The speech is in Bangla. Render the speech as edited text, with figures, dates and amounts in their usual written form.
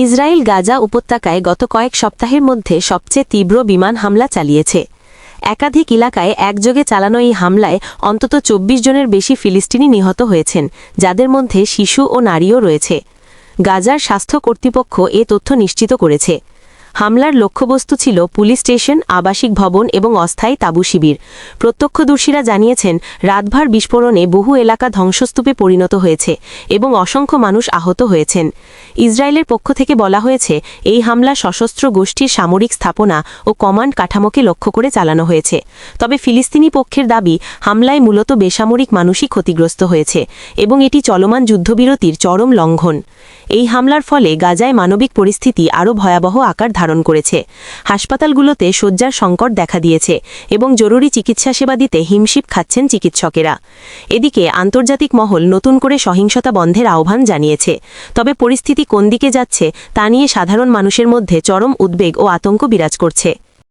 ইসরায়েল গাজা উপত্যকায় গত কয়েক সপ্তাহের মধ্যে সবচেয়ে তীব্র বিমান হামলা চালিয়েছে। একাধিক এলাকায় একযোগে চালানো এই হামলায় অন্তত ২৪ জনের বেশি ফিলিস্তিনি নিহত হয়েছেন, যাদের মধ্যে শিশু ও নারীও রয়েছে। গাজার স্বাস্থ্য কর্তৃপক্ষ এ তথ্য নিশ্চিত করেছে। হামলার লক্ষ্যবস্তু ছিল পুলিশ স্টেশন, আবাসিক ভবন এবং অস্থায়ী তাঁবু শিবির। প্রত্যক্ষদর্শীরা জানিয়েছেন, রাতভর বিস্ফোরণে বহু এলাকা ধ্বংসস্তূপে পরিণত হয়েছে এবং অসংখ্য মানুষ আহত হয়েছেন। ইসরায়েলের পক্ষ থেকে বলা হয়েছে, এই হামলা সশস্ত্র গোষ্ঠীর সামরিক স্থাপনা ও কমান্ড কাঠামোকে লক্ষ্য করে চালানো হয়েছে। তবে ফিলিস্তিনি পক্ষের দাবি, হামলায় মূলত বেসামরিক মানুষই ক্ষতিগ্রস্ত হয়েছে এবং এটি চলমান যুদ্ধবিরতির চরম লঙ্ঘন। এই হামলার ফলে গাজায় মানবিক পরিস্থিতি আরও ভয়াবহ আকার ধারণ করেছে। হাসপাতালগুলোতে শয্যার সংকট দেখা দিয়েছে এবং জরুরি চিকিৎসা সেবা দিতে হিমশিম খাচ্ছেন চিকিৎসকেরা। এদিকে আন্তর্জাতিক মহল নতুন করে সহিংসতা বন্ধের আহ্বান জানিয়েছে। তবে পরিস্থিতি কোন দিকে যাচ্ছে তা নিয়ে সাধারণ মানুষের মধ্যে চরম উদ্বেগ ও আতঙ্ক বিরাজ করছে।